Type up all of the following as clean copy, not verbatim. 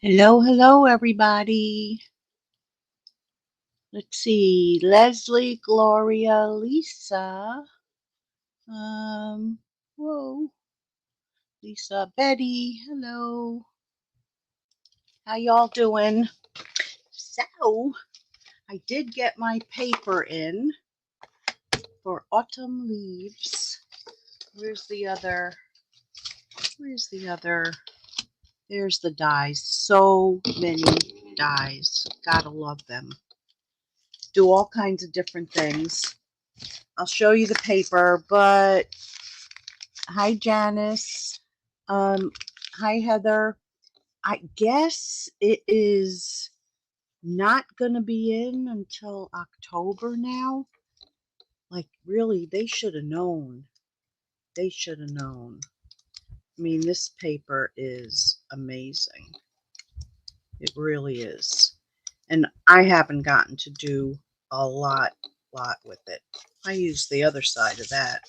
Hello, hello, everybody. Let's see. Leslie, Gloria, Lisa. Um, whoa. Lisa, Betty. Hello. How y'all doing? So, I did get my paper in for autumn leaves. Where's the other? Where's the other? There's the dies. So many dies. Gotta love them. Do all kinds of different things. I'll show you the paper, but hi, Janice. Hi, Heather. I guess it is not going to be in until October now. Like, really, they should have known. They should have known. I mean, this paper is amazing. It really is. And I haven't gotten to do a lot with it. I use the other side of that.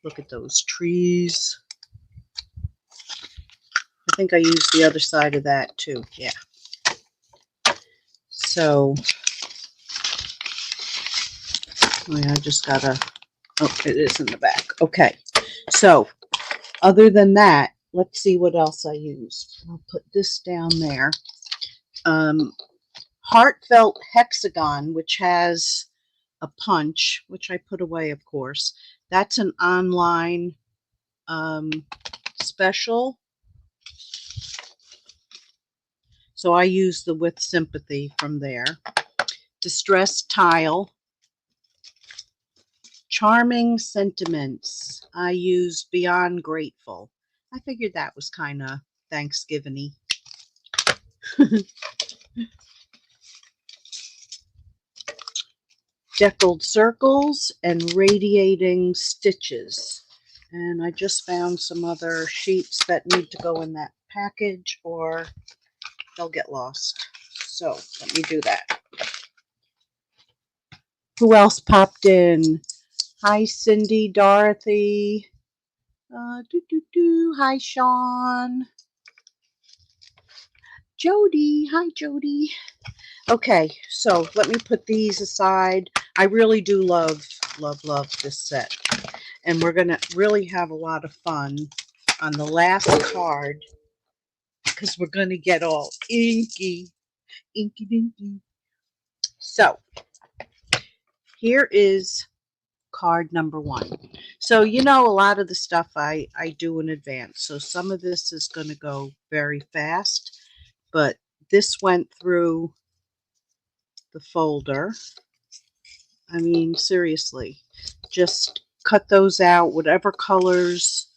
Look at those trees. I think I used the other side of that too. Yeah. So, I just gotta, oh, it is in the back. Okay. So, other than that, let's see what else I used. I'll put this down there. Heartfelt Hexagon, which has a punch, which I put away, of course. That's an online special. So I use the With Sympathy from there. Distressed Tile. Charming Sentiments. I use Beyond Grateful. I figured that was kind of Thanksgiving-y. Deckled Circles and Radiating Stitches. And I just found some other sheets that need to go in that package or they'll get lost. So let me do that. Who else popped in? Hi, Cindy, Dorothy. Hi, Sean. Jody. Hi, Jody. Okay, so let me put these aside. I really do love this set. And we're going to really have a lot of fun on the last card because we're going to get all inky dinky. So, here is card number 1. So, you know, a lot of the stuff I do in advance. So, some of this is going to go very fast, but this went through the folder. I mean, seriously, just cut those out, whatever colors,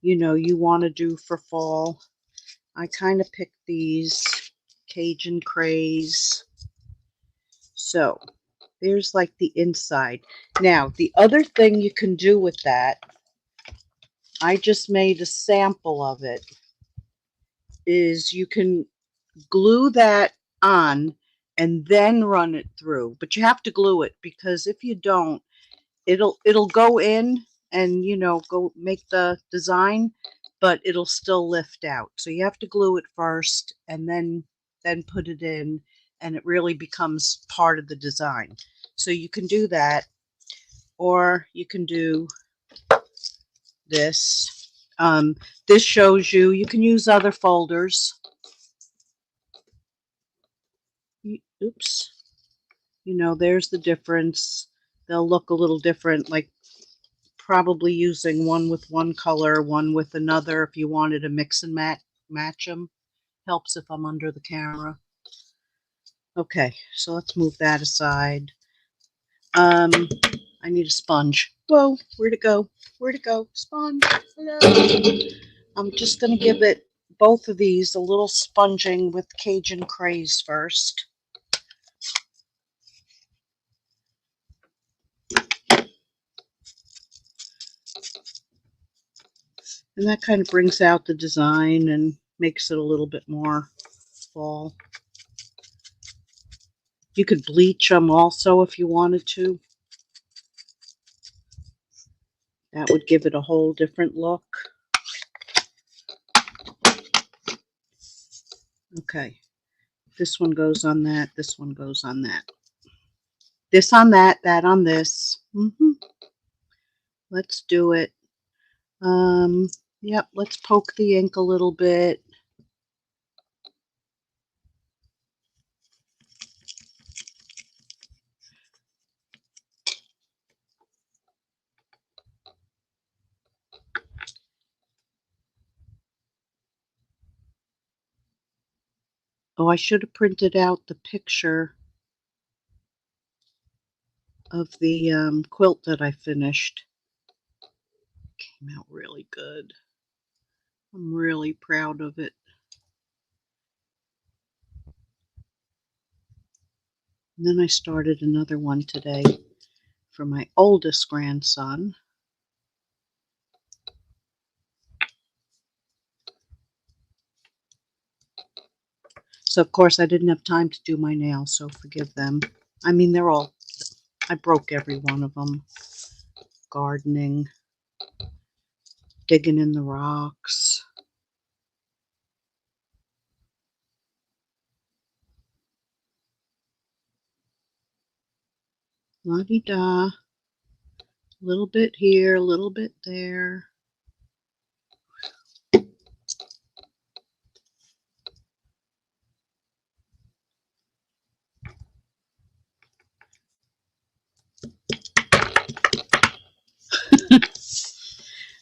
you know, you want to do for fall. I kind of picked these Cajun Craze. So there's like the inside. Now, the other thing you can do with that, I just made a sample of it, is you can glue that on and then run it through. But you have to glue it because if you don't, it'll go in and, you know, go make the design, but it'll still lift out. So you have to glue it first and then put it in, and it really becomes part of the design. So you can do that, or you can do this. This shows you, you can use other folders. Oops. You know, there's the difference. They'll look a little different, like probably using one with one color, one with another. If you wanted to mix and match them. Helps if I'm under the camera. Okay, so let's move that aside. I need a sponge. Whoa, where'd it go? Where'd it go? Sponge. Hello. I'm just going to give it, both of these, a little sponging with Cajun Craze first. And that kind of brings out the design and makes it a little bit more fall. You could bleach them also if you wanted to. That would give it a whole different look. Okay. This one goes on that. This one goes on that. This on that. That on this. Let's do it. Yep. Let's poke the ink a little bit. Oh, I should have printed out the picture of the quilt that I finished. It came out really good. I'm really proud of it. And then I started another one today for my oldest grandson. So, of course, I didn't have time to do my nails, so forgive them. I mean, they're all, I broke every one of them. Gardening, digging in the rocks. La-di-da. A little bit here, a little bit there.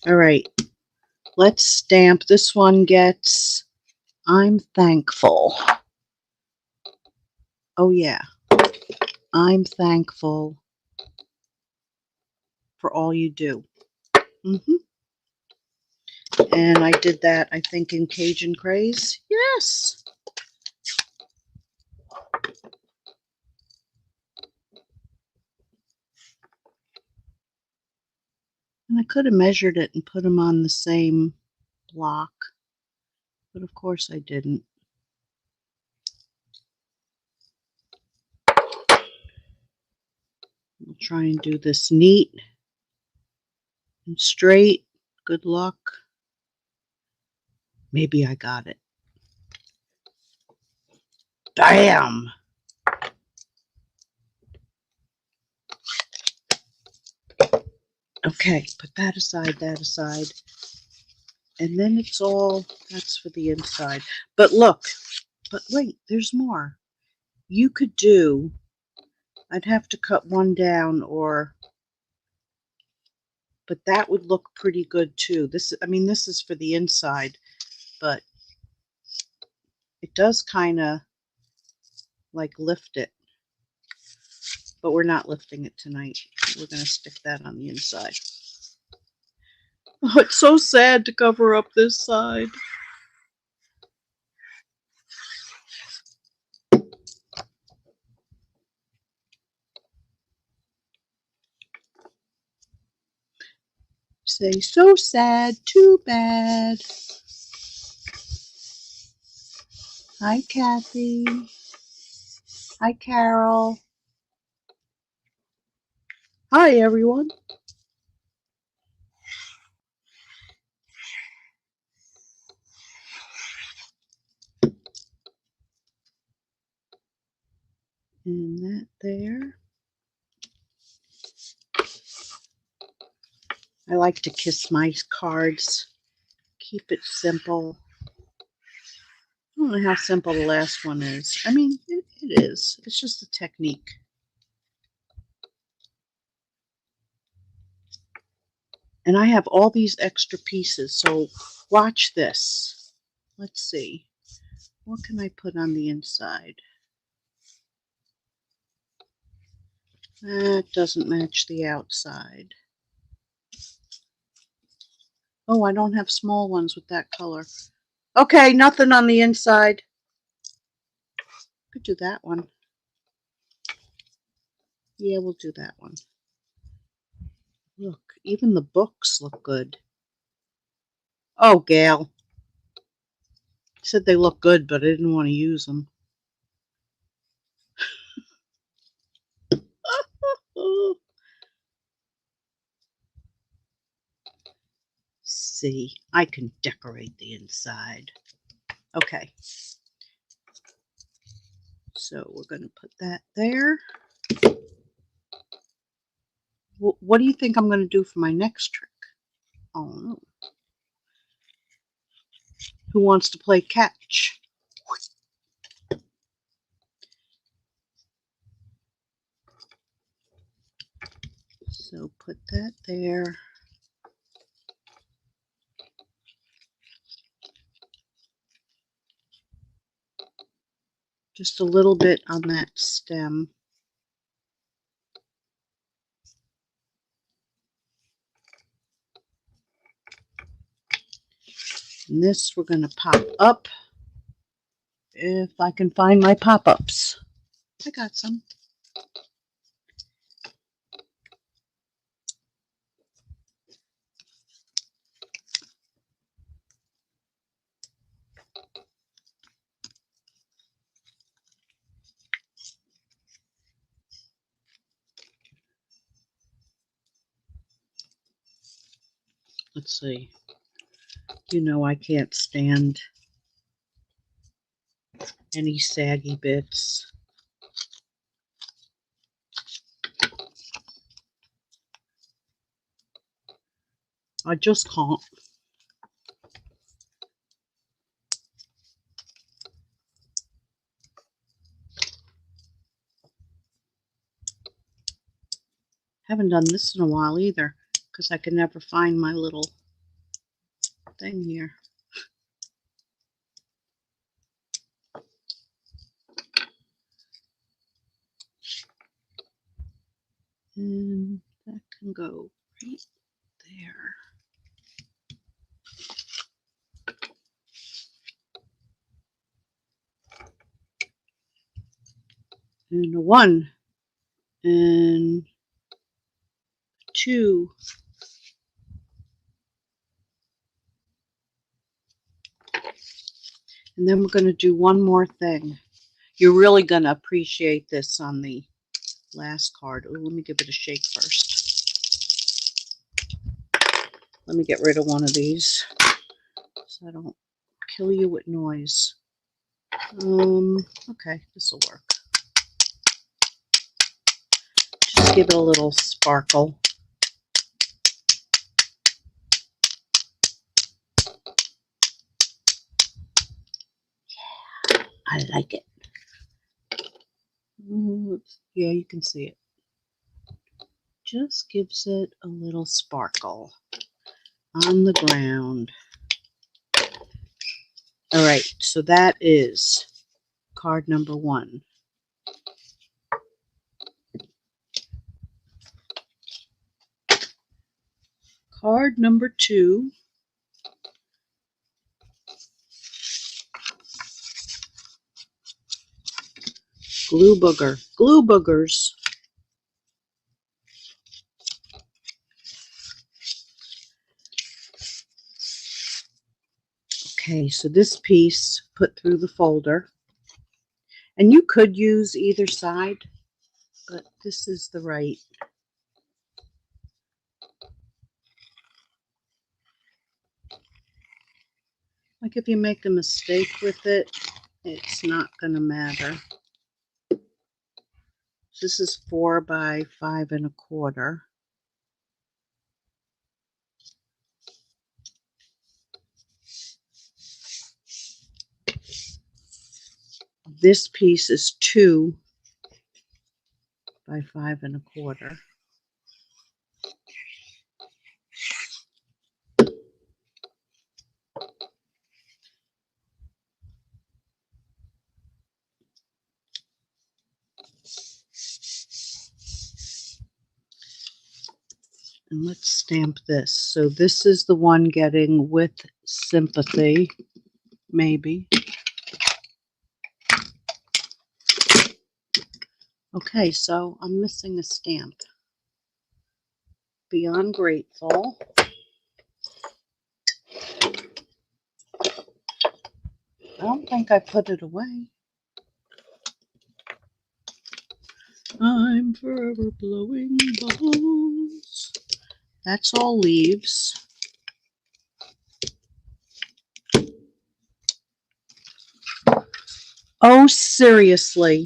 All right, let's stamp. This one gets, I'm thankful. Oh yeah, I'm thankful for all you do. And I did that, I think, in Cajun Craze. Yes. And I could have measured it and put them on the same block, but of course I didn't. We'll try and do this neat and straight. Good luck. Maybe I got it. Bam! Okay, put that aside, that aside. And then it's all, that's for the inside. But look, but wait, there's more. You could do, I'd have to cut one down, or, but that would look pretty good too. This, I mean, this is for the inside, but it does kind of like lift it. But we're not lifting it tonight. We're going to stick that on the inside. Oh, it's so sad to cover up this side. Say, so sad, too bad. Hi, Kathy. Hi, Carol. Hi, everyone. And that there. I like to kiss my cards. Keep it simple. I don't know how simple the last one is. I mean, it is. It's just a technique. And I have all these extra pieces, so watch this. Let's see. What can I put on the inside? That doesn't match the outside. Oh, I don't have small ones with that color. Okay, nothing on the inside. Could do that one. Yeah, we'll do that one. Look, even the books look good. Oh, Gail. Said they look good, but I didn't want to use them. See, I can decorate the inside. Okay. So we're going to put that there. What do you think I'm going to do for my next trick? Oh no. Who wants to play catch? So put that there. Just a little bit on that stem. And this we're going to pop up if I can find my pop-ups. I got some. Let's see. You know I can't stand any saggy bits. I just can't. Haven't done this in a while either because I can never find my little thing here. And that can go right there. And a 1 and 2. And then we're going to do one more thing. You're really going to appreciate this on the last card. Ooh, let me give it a shake first. Let me get rid of one of these so I don't kill you with noise. Okay, this will work. Just give it a little sparkle. Yeah, I like it. Yeah, you can see it. Just gives it a little sparkle on the ground. All right, so that is card number 1. Card number 2. Glue booger. Glue boogers. Okay, so this piece put through the folder. And you could use either side, but this is the right. Like if you make a mistake with it, it's not going to matter. This is 4 by 5 1/4. This piece is 2 by 5 1/4. And let's stamp this. So this is the one getting with sympathy, maybe. Okay, so I'm missing a stamp. Beyond Grateful. I don't think I put it away. I'm forever blowing bubbles. That's all leaves. Oh No, seriously.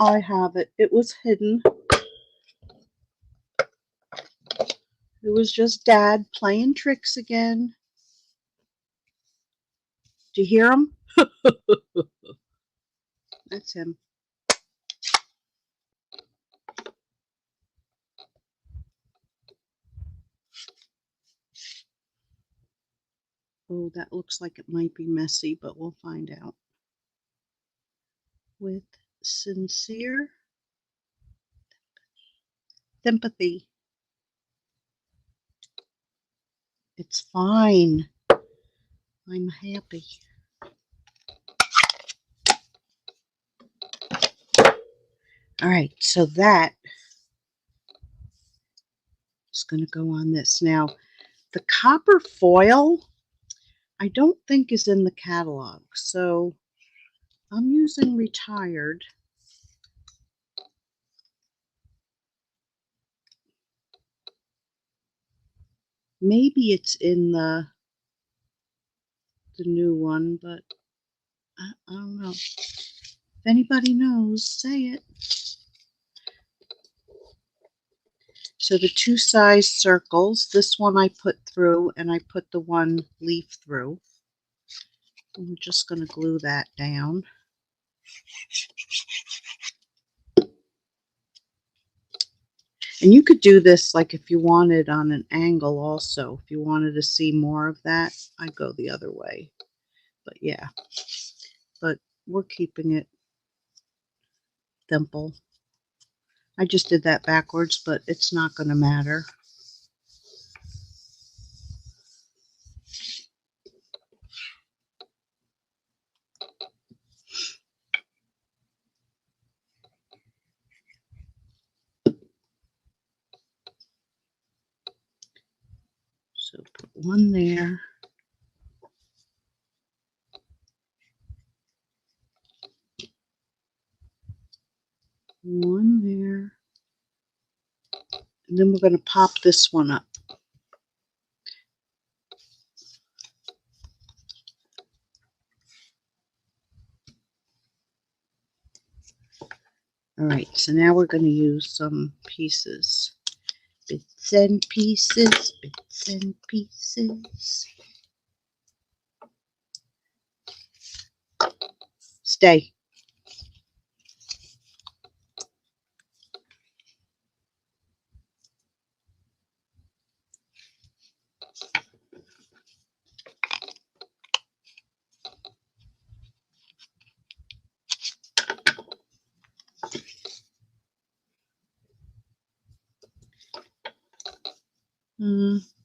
I have it. It was hidden. It was just Dad playing tricks again. Do you hear him? That's him. Oh, that looks like it might be messy, but we'll find out. With sincere sympathy. It's fine. I'm happy. All right, so that is going to go on this. Now, the copper foil, I don't think is in the catalog, so I'm using Retired. Maybe it's in the new one, but I don't know. If anybody knows, say it. So the two size circles, this one I put through and I put the one leaf through. And we're just going to glue that down. And you could do this like if you wanted on an angle also. If you wanted to see more of that, I'd go the other way. But yeah, but we're keeping it simple. I just did that backwards, but it's not going to matter. So put one there. One there. And then we're going to pop this one up. All right, so now we're going to use some pieces. Bits and pieces, bits and pieces. Stay.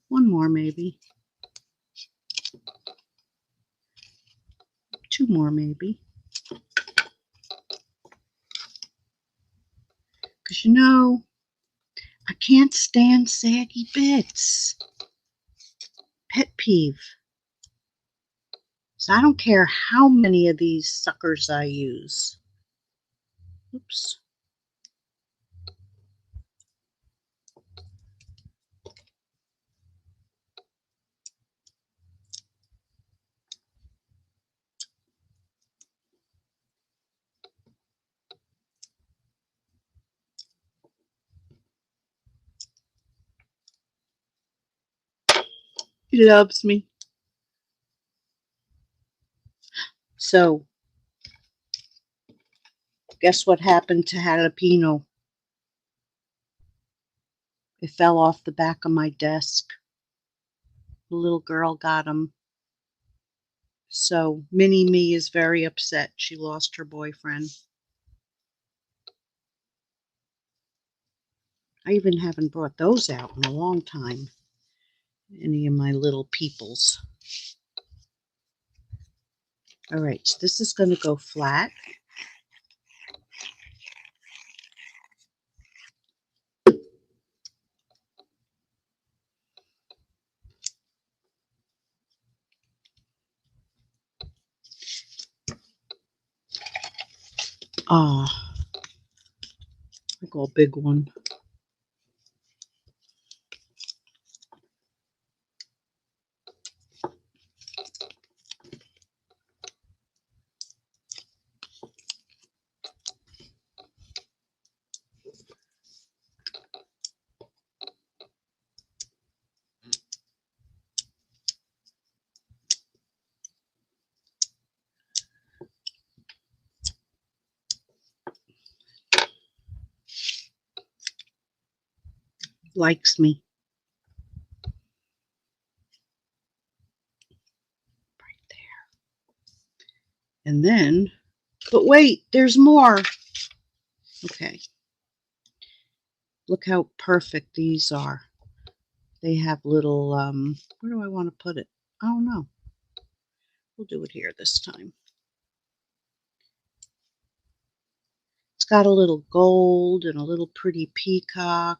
One more maybe. Two more maybe. Because you know, I can't stand saggy bits. Pet peeve. So I don't care how many of these suckers I use. Oops. He loves me. So, guess what happened to Jalapeno? It fell off the back of my desk. The little girl got him. So, Mini Me is very upset. She lost her boyfriend. I even haven't brought those out in a long time. Any of my little peoples. All right, so this is going to go flat. Ah, I got a big one. likes me. Right there. And then, but wait, there's more. Okay. Look how perfect these are. They have little, where do I want to put it? I don't know. We'll do it here this time. It's got a little gold and a little pretty peacock.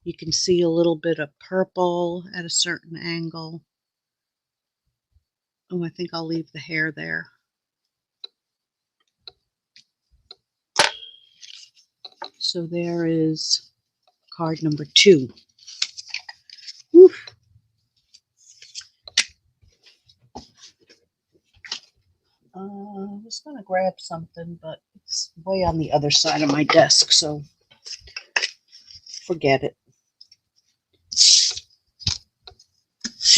You can see a little bit of purple at a certain angle. Oh, I think I'll leave the hair there. So there is card number 2. Oof. I was going to grab something, but it's way on the other side of my desk, so forget it.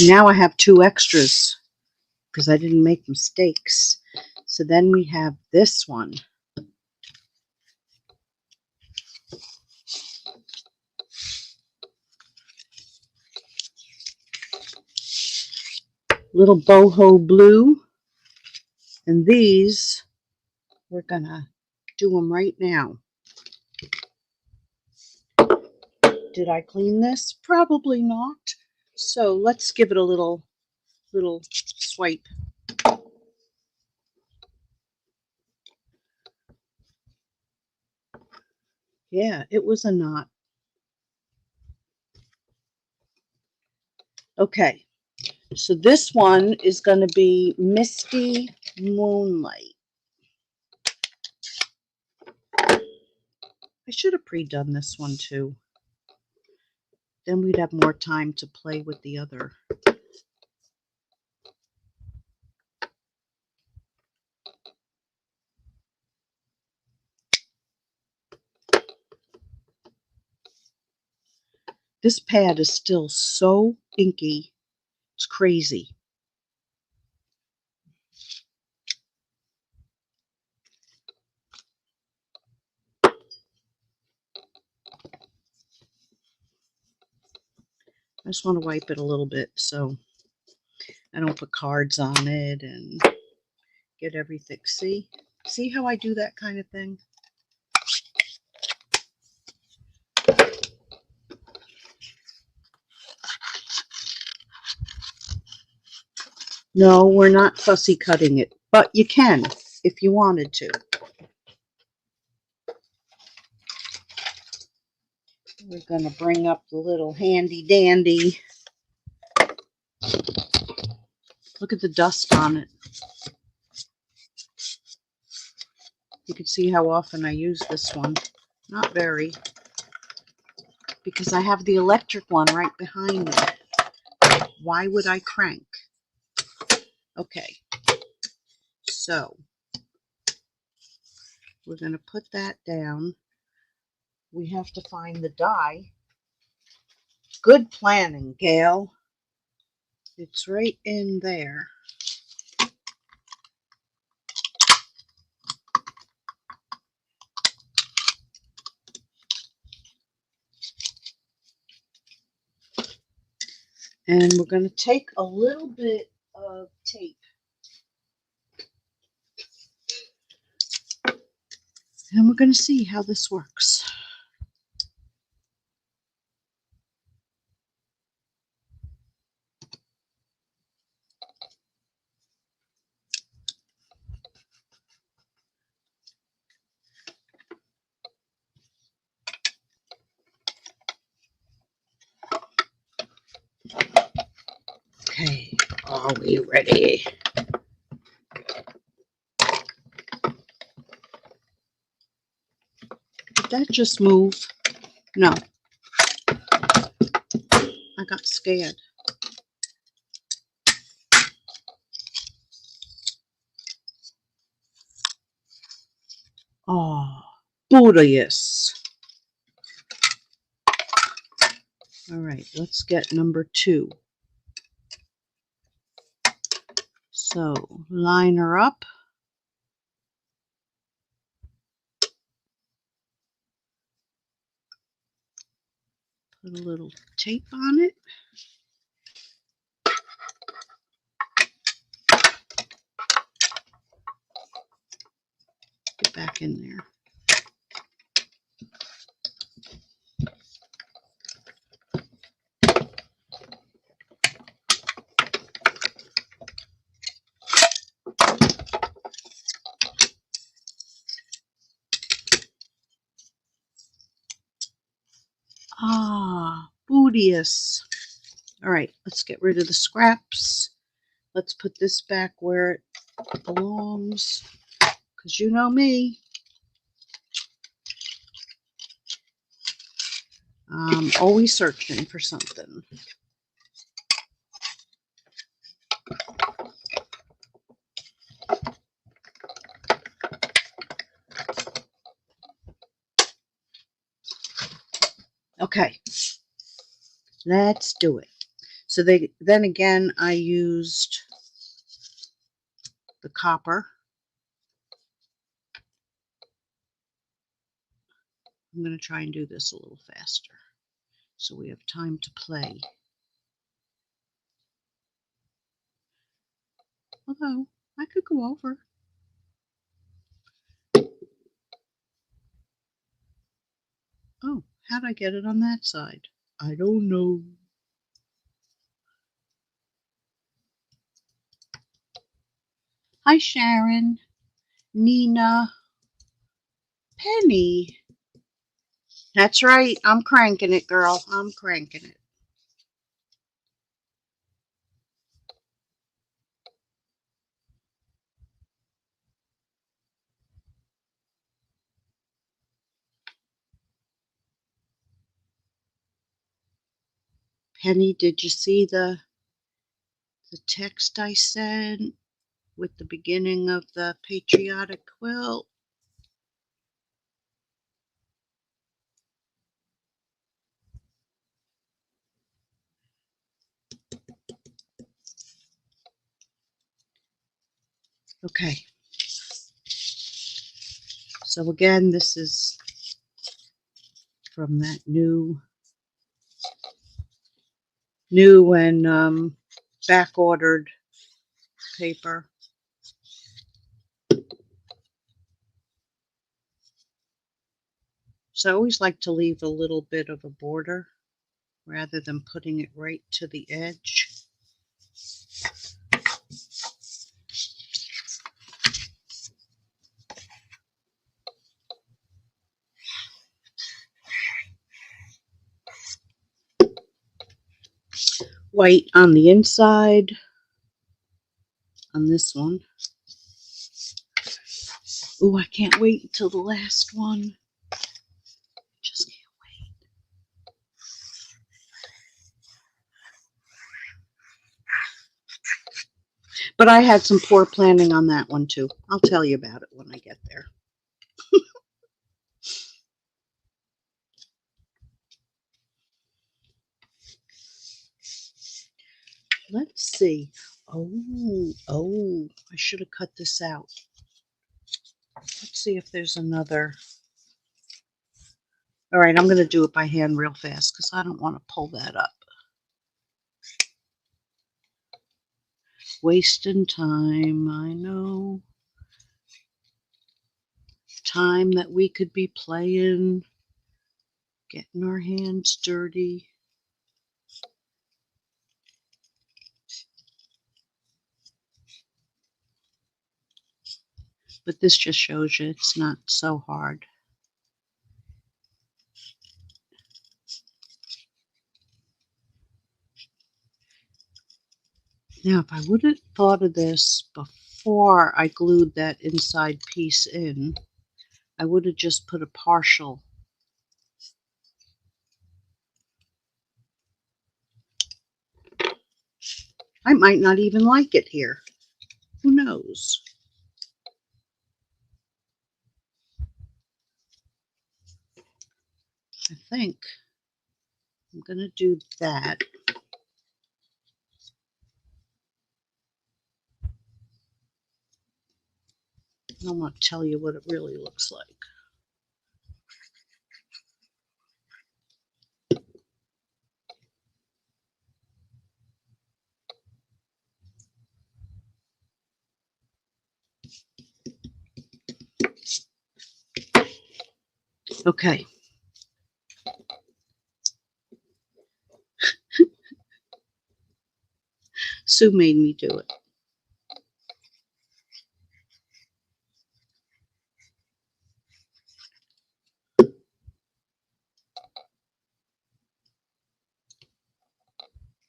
Now I have 2 extras because I didn't make mistakes. So then we have this one. Little boho blue. And these, we're going to do them right now. Did I clean this? Probably not. So let's give it a little swipe. Yeah, it was a knot. Okay, so this one is going to be Misty Moonlight. I should have pre-done this one too. Then we'd have more time to play with the other. This pad is still so inky. It's crazy. I just want to wipe it a little bit so I don't put cards on it and get everything. See how I do that kind of thing? No, we're not fussy cutting it, but you can if you wanted to. We're going to bring up the little handy dandy. Look at the dust on it. You can see how often I use this one. Not very, because I have the electric one right behind me. Why would I crank? Okay, so we're going to put that down. We have to find the die. Good planning, Gail. It's right in there. And we're going to take a little bit of tape. And we're going to see how this works. Okay, are we ready? Did that just move? No. I got scared. Oh, Buddha-yes. All right, let's get number 2. So, line her up. Put a little tape on it. Get back in there. Ah, Bootius. All right, let's get rid of the scraps. Let's put this back where it belongs, because you know me. I'm always searching for something. Okay, let's do it. So then again, I used the copper. I'm going to try and do this a little faster so we have time to play. Although, I could go over. Oh, how'd I get it on that side? I don't know. Hi, Sharon, Nina, Penny. That's right. I'm cranking it, girl. I'm cranking it. Penny, did you see the text I sent with the beginning of the patriotic quilt? Okay. So again, this is from that new and back ordered paper. So I always like to leave a little bit of a border rather than putting it right to the edge. White on the inside on this one. Ooh, I can't wait until the last one. Just can't wait. But I had some poor planning on that one too. I'll tell you about it when I get there. Let's see. Oh, I should have cut this out. Let's see if there's another. All right, I'm going to do it by hand real fast because I don't want to pull that up. Wasting time, I know. Time that we could be playing, getting our hands dirty. But this just shows you it's not so hard. Now, if I would have thought of this before I glued that inside piece in, I would have just put a partial. I might not even like it here. Who knows? I think I'm going to do that. I want to tell you what it really looks like. Okay. Sue made me do it.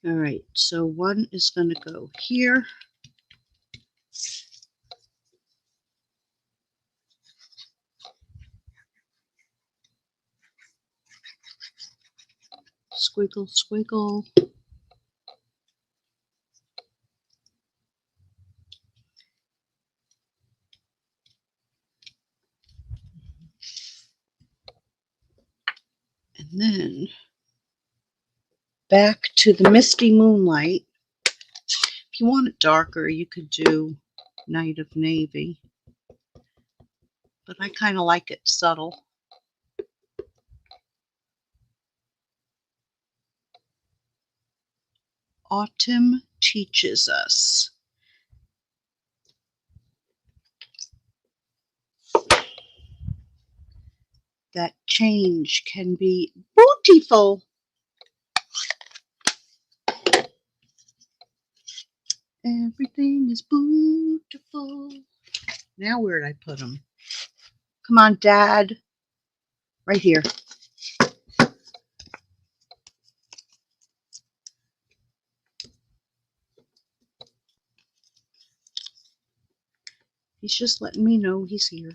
All right, so one is going to go here. Squiggle, squiggle. And then back to the misty moonlight. If you want it darker, you could do Night of Navy. But I kind of like it subtle. Autumn teaches us that change can be beautiful. Everything is beautiful. Now where'd I put them? Come on, Dad. Right here. He's just letting me know he's here.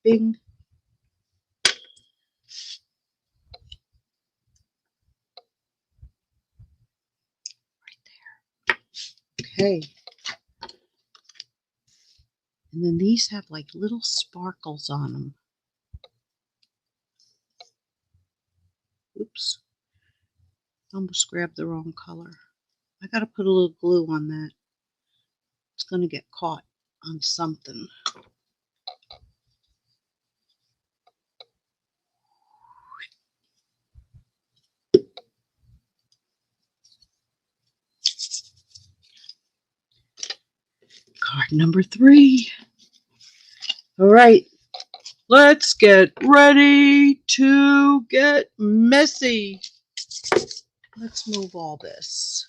Bing. Okay. And then these have like little sparkles on them. Oops. Almost grabbed the wrong color. I gotta put a little glue on that. It's gonna get caught on something. Card number 3. All right. Let's get ready to get messy. Let's move all this.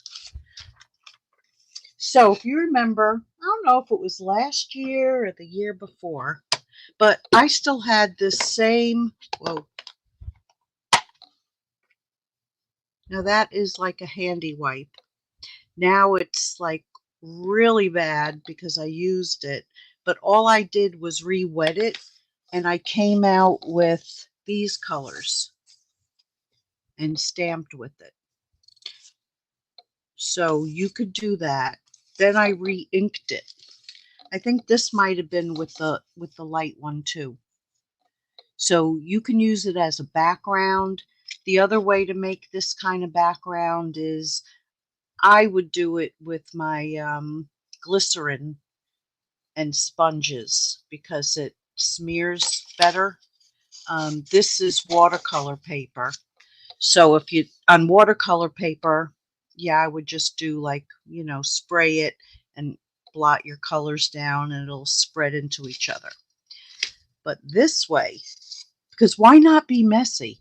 So if you remember, I don't know if it was last year or the year before, but I still had this same, whoa. Now that is like a handy wipe. Now it's like really bad because I used it, but all I did was re-wet it and I came out with these colors and stamped with it. So you could do that. Then I re-inked it. I think this might have been with the light one too. So you can use it as a background. The other way to make this kind of background is I would do it with my glycerin and sponges because it smears better. This is watercolor paper. So if you, on watercolor paper, yeah, I would just do like, you know, spray it and blot your colors down and it'll spread into each other. But this way, because why not be messy?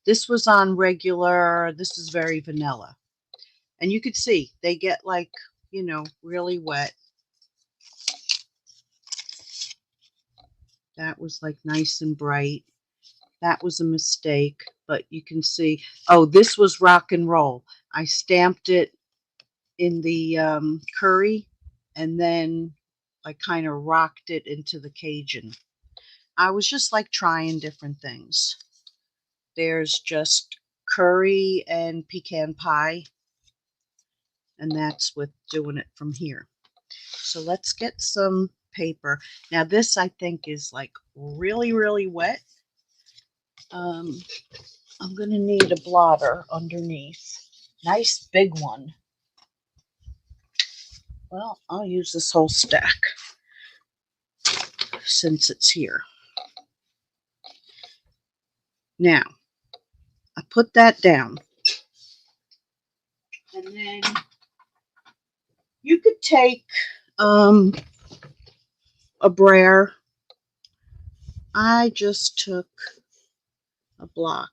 This was on regular, this is very vanilla. And you could see they get like, you know, really wet. That was like nice and bright. That was a mistake, but you can see, oh, this was rock and roll. I stamped it in the curry and then I kind of rocked it into the Cajun. I was just like trying different things. There's just curry and pecan pie, and that's with doing it from here. So let's get some paper. Now this I think is like really, really wet. I'm going to need a blotter underneath. Nice big one. Well, I'll use this whole stack. since it's here. Now, I put that down. And then you could take a brayer. I just took a block.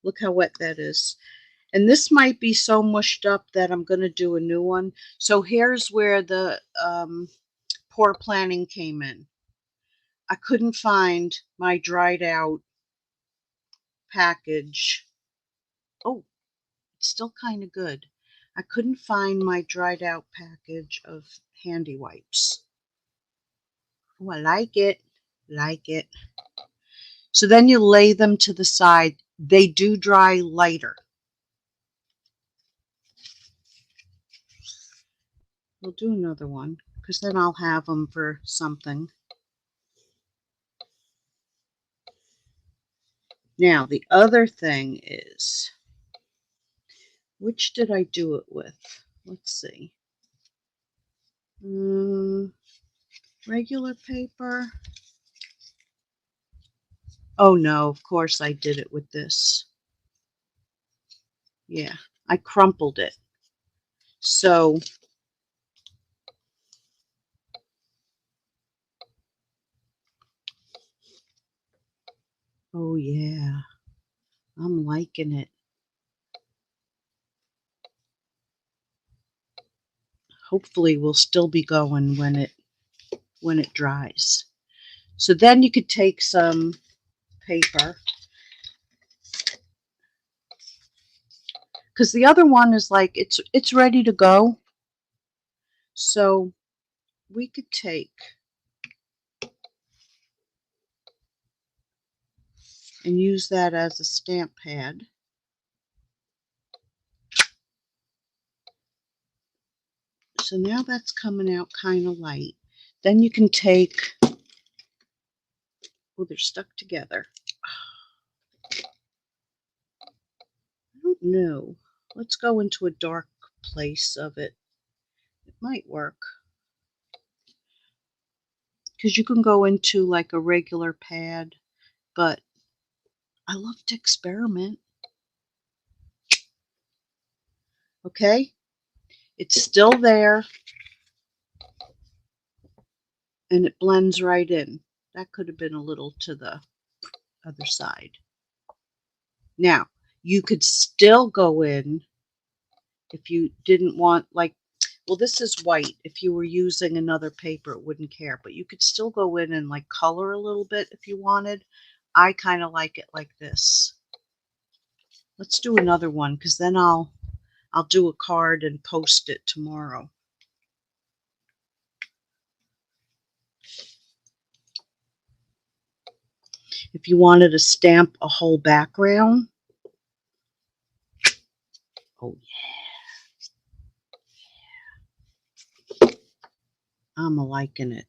Look how wet that is. And this might be so mushed up that I'm going to do a new one. So here's where the poor planning came in. I couldn't find my dried out package. Oh, it's still kind of good. I couldn't find my dried out package of handy wipes. Oh, I like it. Like it. So then you lay them to the side. They do dry lighter. We'll do another one because then I'll have them for something. Now, the other thing is, which did I do it with? Let's see. Regular paper. Oh no, of course I did it with this. Yeah, I crumpled it. So, oh yeah, I'm liking it. Hopefully we'll still be going when it dries. So then you could take some paper, because the other one is like it's ready to go. So we could take and use that as a stamp pad. So now that's coming out kind of light. Then you can take, oh, they're stuck together. I don't know. Let's go into a dark place of it. It might work. Because you can go into like a regular pad, but I love to experiment. Okay? It's still there. And it blends right in. That could have been a little to the other side. Now, you could still go in if you didn't want, like, well, this is white. If you were using another paper, it wouldn't care. But you could still go in and like color a little bit if you wanted. I kind of like it like this. Let's do another one because then I'll do a card and post it tomorrow. If you wanted to stamp a whole background. Oh yeah. I'm liking it.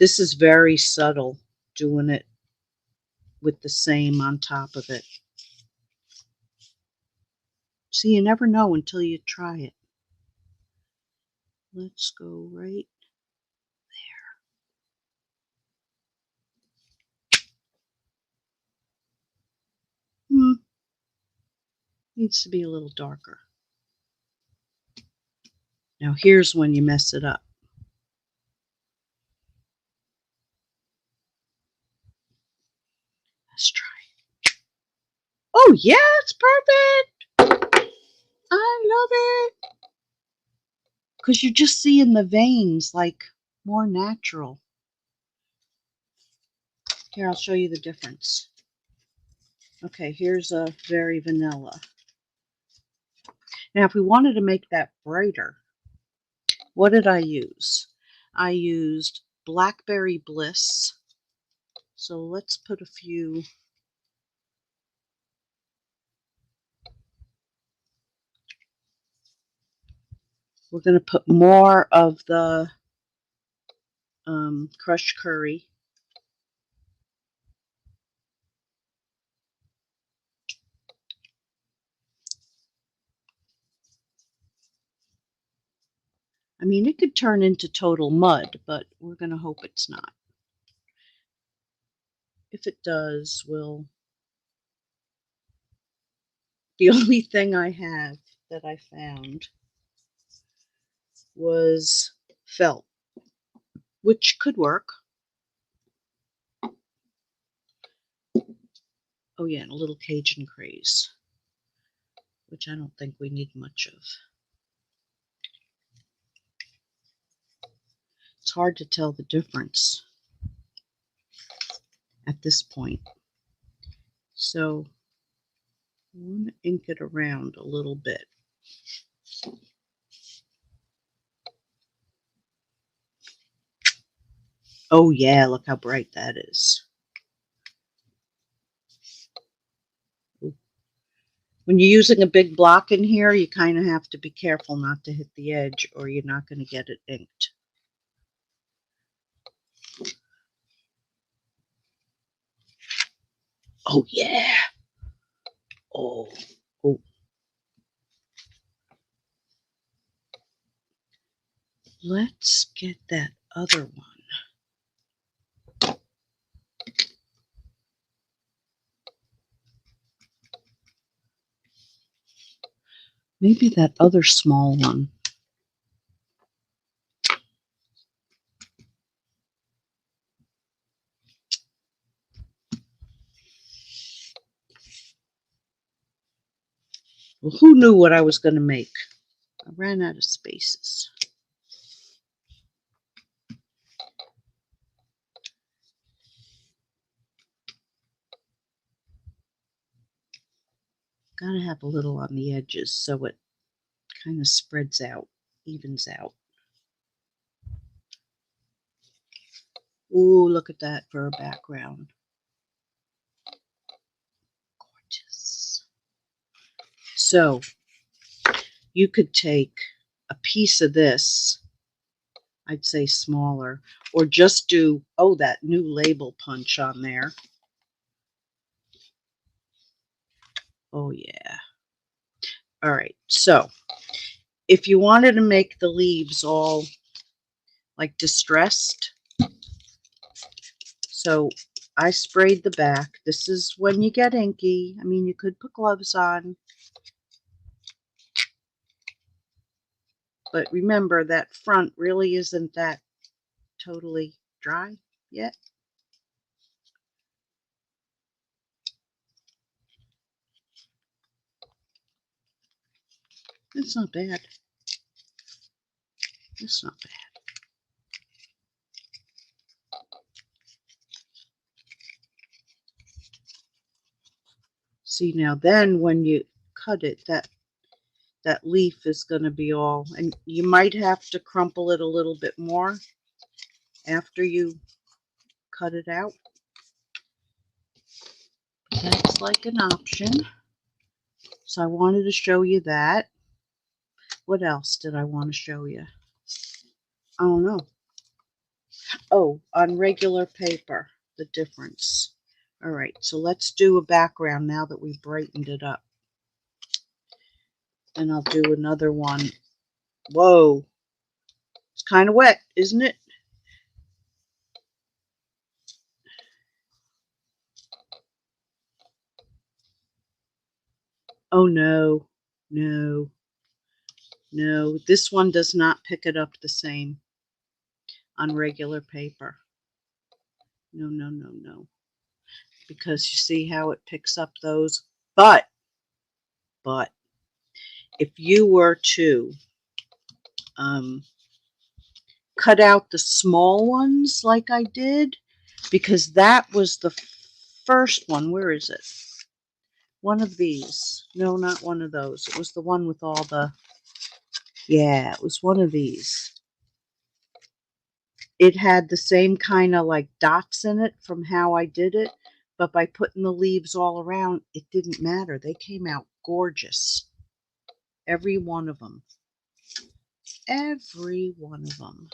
This is very subtle, doing it with the same on top of it. See, you never know until you try it. Let's go right there. Needs to be a little darker. Now here's when you mess it up. Let's try it. Oh yeah, it's perfect. I love it. Because you're just seeing the veins like more natural. Here, I'll show you the difference. Okay, here's a very vanilla. Now, if we wanted to make that brighter, what did I use? I used Blackberry Bliss. So let's put a few. We're going to put more of the crushed curry. I mean, it could turn into total mud, but we're going to hope it's not. If it does, we'll... The only thing I have that I found was felt, which could work. Oh yeah, and a little Cajun Craze, which I don't think we need much of. It's hard to tell the difference at this point. So I want to ink it around a little bit. Oh yeah, look how bright that is. When you're using a big block in here, you kind of have to be careful not to hit the edge or you're not going to get it inked. Oh yeah. Oh. Let's get that other one. Maybe that other small one. Well, who knew what I was going to make? I ran out of spaces. Gotta have a little on the edges so it kind of spreads out, evens out. Ooh, look at that for a background. Gorgeous. So you could take a piece of this, I'd say smaller, or just do, oh, that new label punch on there. Oh yeah. All right, so if you wanted to make the leaves all like distressed, so I sprayed the back. This is when you get inky. I mean, you could put gloves on, but remember that front really isn't that totally dry yet. It's not bad. It's not bad. See, now then when you cut it, that leaf is going to be all, and you might have to crumple it a little bit more after you cut it out. But that's like an option. So I wanted to show you that. What else did I want to show you? I don't know. Oh, on regular paper, the difference. All right, so let's do a background now that we've brightened it up. And I'll do another one. Whoa, it's kind of wet, isn't it? Oh no, no, no. This one does not pick it up the same on regular paper. No, no, no, no. Because you see how it picks up those. But if you were to cut out the small ones like I did, because that was the first one. Where is it? One of these. No, not one of those. It was the one with all the... Yeah, it was one of these. It had the same kind of like dots in it from how I did it, but by putting the leaves all around, it didn't matter. They came out gorgeous. Every one of them. Every one of them.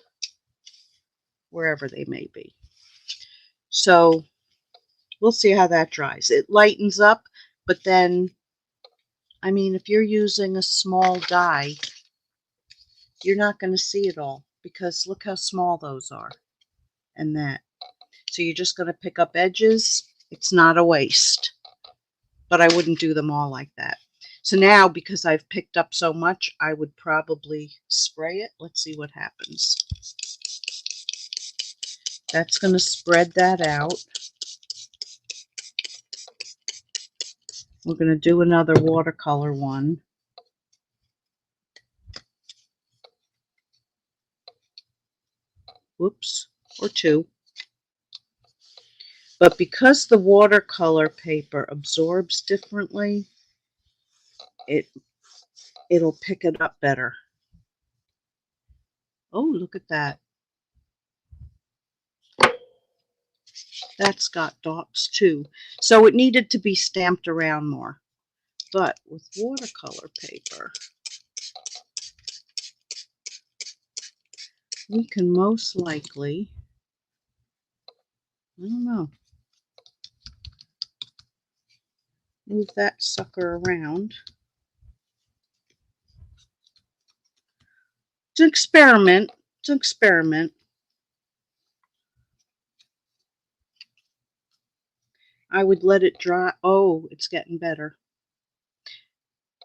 Wherever they may be. So we'll see how that dries. It lightens up, but then, I mean, if you're using a small die, you're not going to see it all because look how small those are and that. So you're just going to pick up edges. It's not a waste, but I wouldn't do them all like that. So now, because I've picked up so much, I would probably spray it. Let's see what happens. That's going to spread that out. We're going to do another watercolor one. Whoops, or two. But because the watercolor paper absorbs differently, it'll pick it up better. Oh, look at that. That's got dots too. So it needed to be stamped around more. But with watercolor paper, we can most likely, I don't know, move that sucker around. It's an experiment. It's an experiment. I would let it dry. Oh, it's getting better.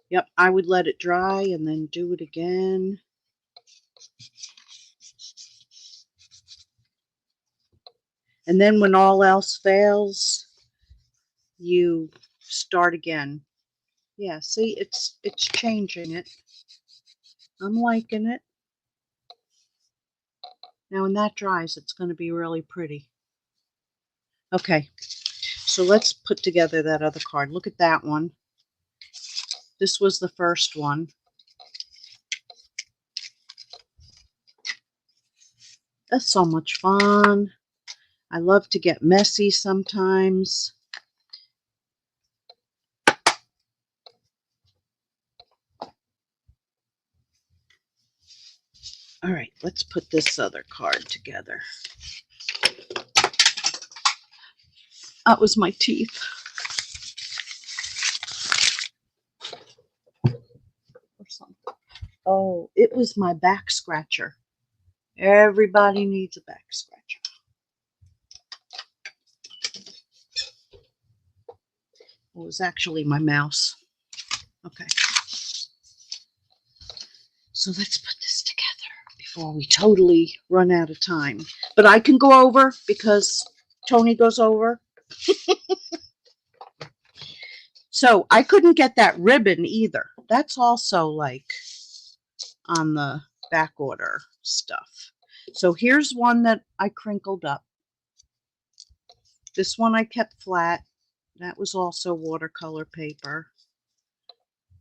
Yep, I would let it dry and then do it again. And then when all else fails, you start again. Yeah, see, it's changing it. I'm liking it. Now when that dries, it's going to be really pretty. Okay, so let's put together that other card. Look at that one. This was the first one. That's so much fun. I love to get messy sometimes. All right, let's put this other card together. That was my teeth. Or something. Oh, it was my back scratcher. Everybody needs a back scratcher. It was actually my mouse. Okay. So let's put this together before we totally run out of time. But I can go over because Tony goes over. So I couldn't get that ribbon either. That's also like on the back order stuff. So here's one that I crinkled up. This one I kept flat. That was also watercolor paper.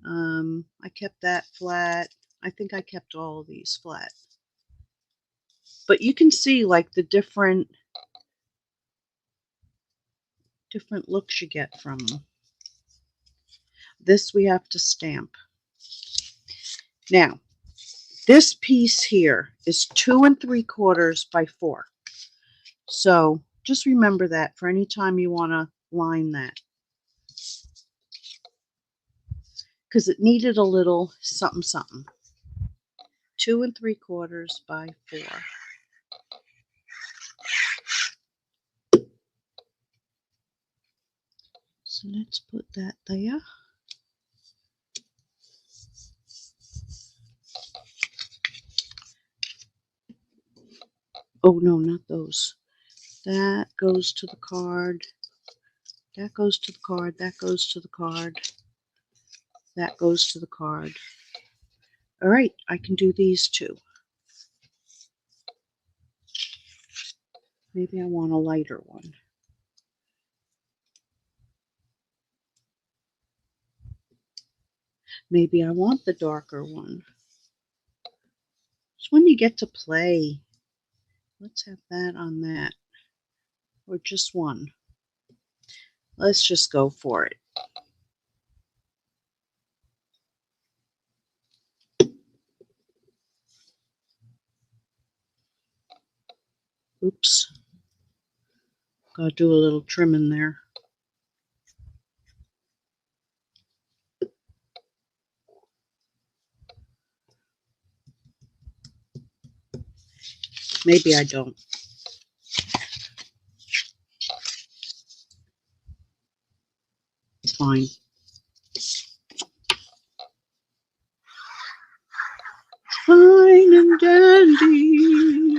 I kept that flat. I think I kept all of these flat. But you can see like the different looks you get from them. This we have to stamp. Now, this piece here is 2 3/4 by 4. So just remember that for any time you want to line that. Because it needed a little something something. 2 3/4 by 4. So let's put that there. Oh no, not those. That goes to the card. That goes to the card. That goes to the card. That goes to the card. All right, I can do these two. Maybe I want a lighter one. Maybe I want the darker one. It's when you get to play. Let's have that on that. Or just one. Let's just go for it. Oops. Gotta do a little trimming there. Maybe I don't. It's fine. Fine and dandy.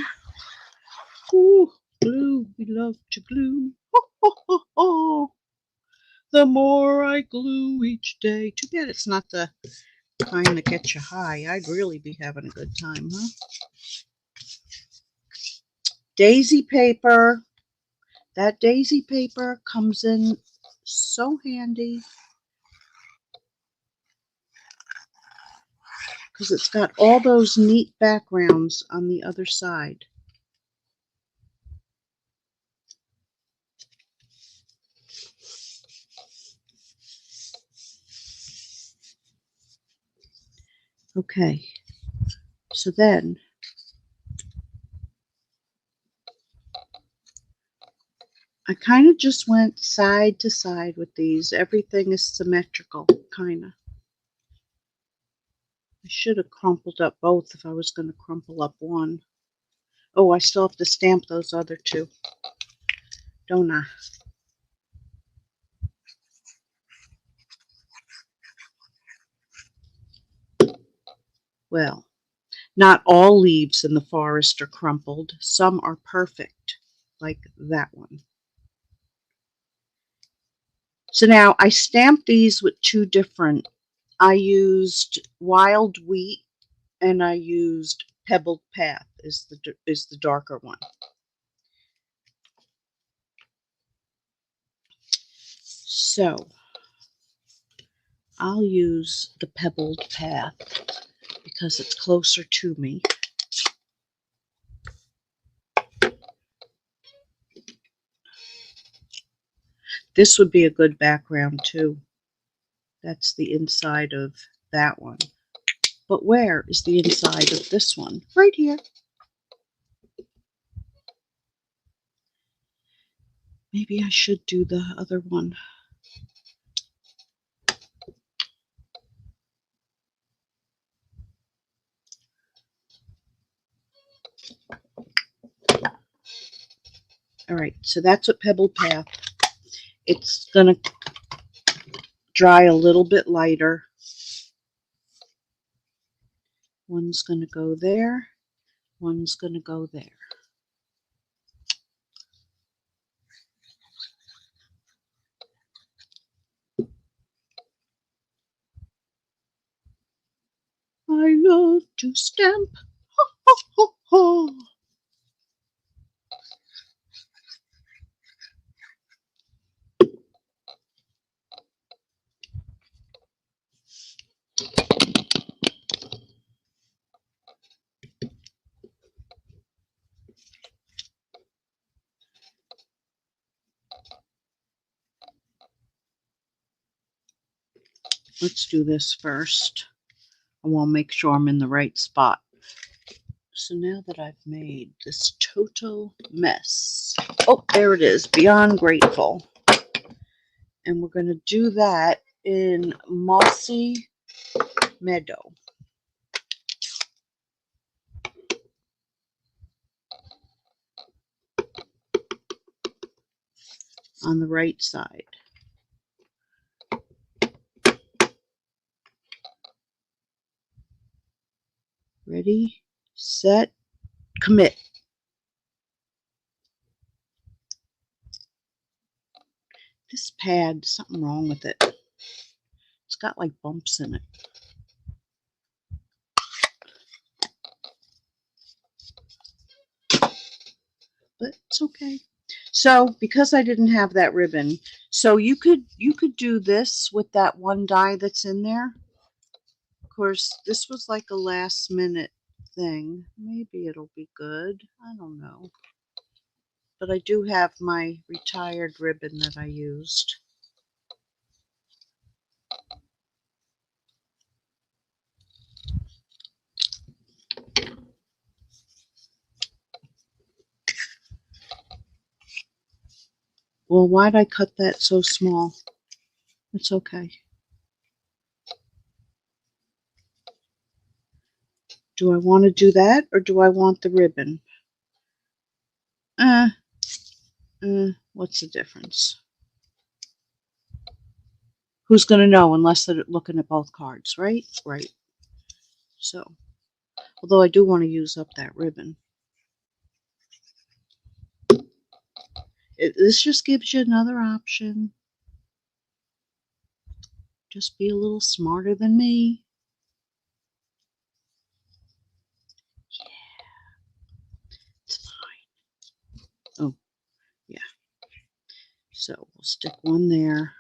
Ooh, glue, we love to glue. Ho, ho, ho, ho. The more I glue each day. Too bad it's not the kind that gets you high. I'd really be having a good time, huh? Daisy paper. That daisy paper comes in so handy because it's got all those neat backgrounds on the other side. Okay, so then I kind of just went side to side with these. Everything is symmetrical, kind of. I should have crumpled up both if I was going to crumple up one. Oh, I still have to stamp those other two, don't I? Well, not all leaves in the forest are crumpled. Some are perfect, like that one. So now I stamped these with two different. I used Wild Wheat and I used Pebbled Path is the darker one. So I'll use the Pebbled Path because it's closer to me. This would be a good background too. That's the inside of that one. But where is the inside of this one? Right here. Maybe I should do the other one. All right, so that's what Pebbled Path. It's going to dry a little bit lighter. One's going to go there. One's going to go there. I love to stamp. Ho, ho, ho, ho. Let's do this first. I want to make sure I'm in the right spot. So now that I've made this total mess, oh, there it is, Beyond Grateful. And we're going to do that in Mossy Meadow. On the right side. Ready, set, commit. This pad, something wrong with it. It's got like bumps in it. But it's okay. So because I didn't have that ribbon, so you could do this with that one die that's in there. Of course, this was like a last minute thing. Maybe it'll be good. I don't know. But I do have my retired ribbon that I used. Well, why'd I cut that so small? It's okay. Do I want to do that or do I want the ribbon? What's the difference? Who's going to know unless they're looking at both cards, right? Right. So, although I do want to use up that ribbon. This just gives you another option. Just be a little smarter than me. Yeah, it's fine. Oh, yeah. So we'll stick one there.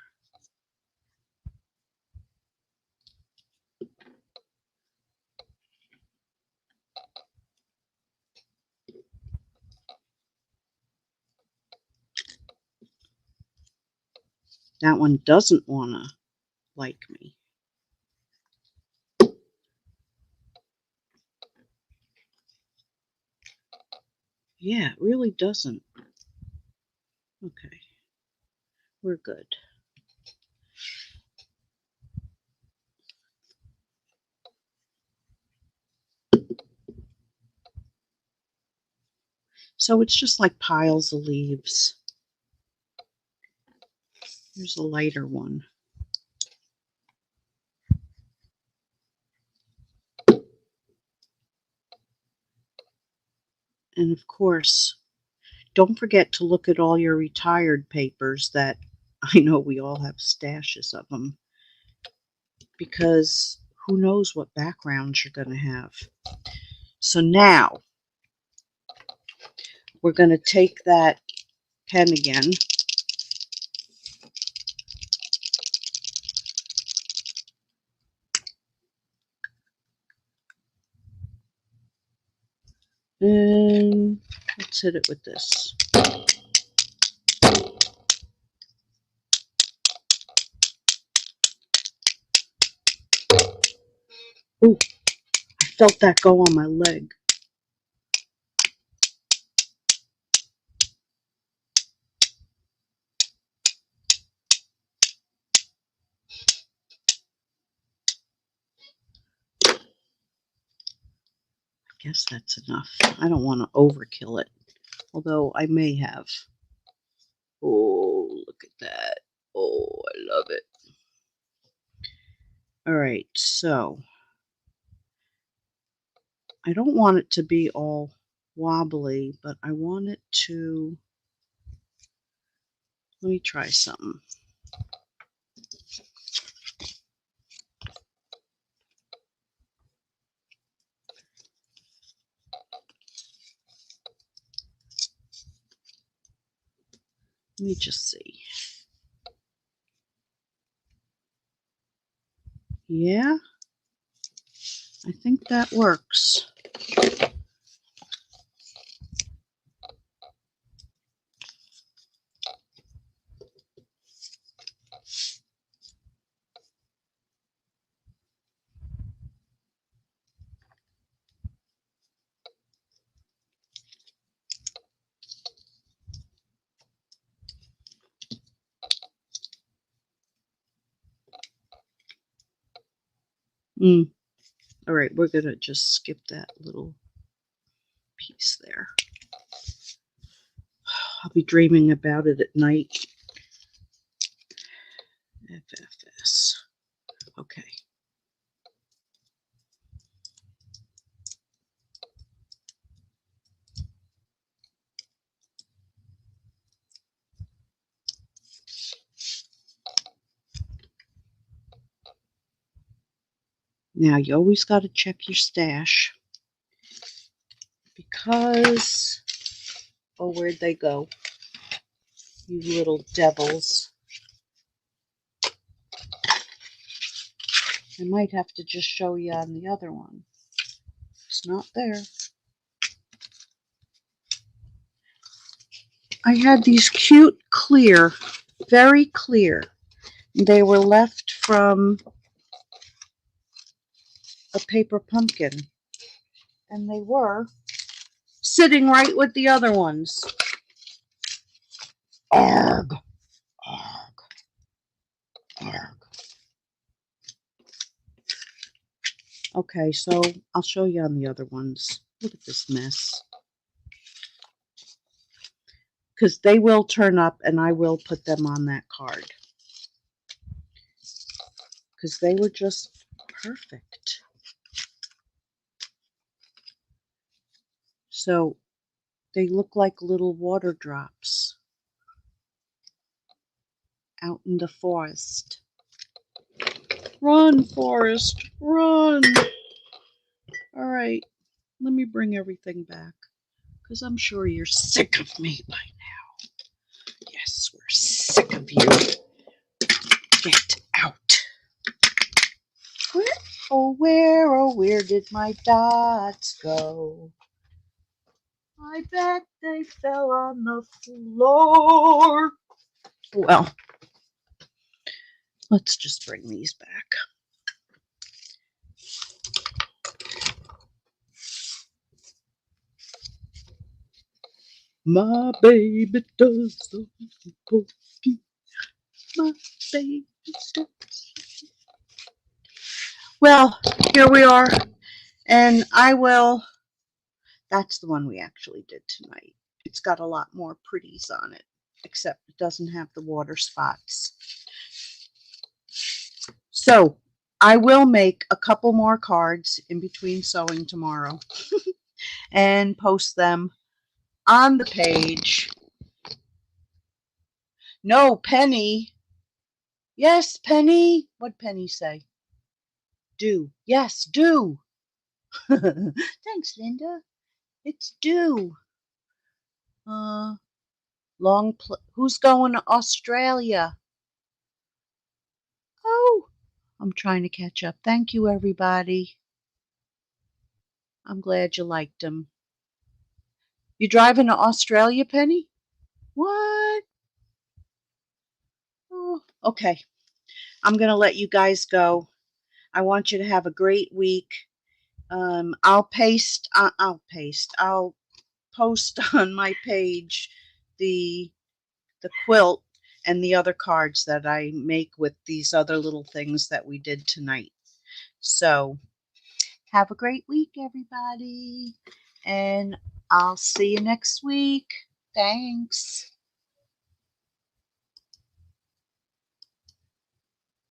That one doesn't want to like me. Yeah, it really doesn't. Okay, we're good. So it's just like piles of leaves. Here's a lighter one. And of course, don't forget to look at all your retired papers that I know we all have stashes of them, because who knows what backgrounds you're going to have. So now we're going to take that pen again. And let's hit it with this. Ooh, I felt that go on my leg. I guess that's enough. I don't want to overkill it, although I may have. Oh, look at that. Oh, I love it. All right, so I don't want it to be all wobbly, but I want it to, let me try something. Let me just see. Yeah, I think that works. All right, we're going to just skip that little piece there. I'll be dreaming about it at night. FFS. Okay. Now, you always got to check your stash, because, oh, where'd they go? You little devils. I might have to just show you on the other one. It's not there. I had these cute clear, very clear. They were left from a paper pumpkin, and they were sitting right with the other ones. Arg, arg, arg. Okay, so I'll show you on the other ones. Look at this mess. because they will turn up and I will put them on that card. Because they were just perfect. So they look like little water drops out in the forest. Run, forest, run! All right, let me bring everything back because I'm sure you're sick of me by now. Yes, we're sick of you. Get out. Where did my dots go? I bet they fell on the floor. Well, let's just bring these back. My baby does the boogie. My baby does. Well, here we are. And I will. That's the one we actually did tonight. It's got a lot more pretties on it, except it doesn't have the water spots. So I will make a couple more cards in between sewing tomorrow and post them on the page. No, Penny. Yes, Penny. What'd Penny say? Do. Yes, do. Thanks, Linda. It's do. Who's going to Australia? Oh, I'm trying to catch up. Thank you, everybody. I'm glad you liked them. You driving to Australia, Penny? What? Oh, okay. I'm going to let you guys go. I want you to have a great week. I'll post on my page the quilt and the other cards that I make with these other little things that we did tonight. So have a great week, everybody, and I'll see you next week. Thanks.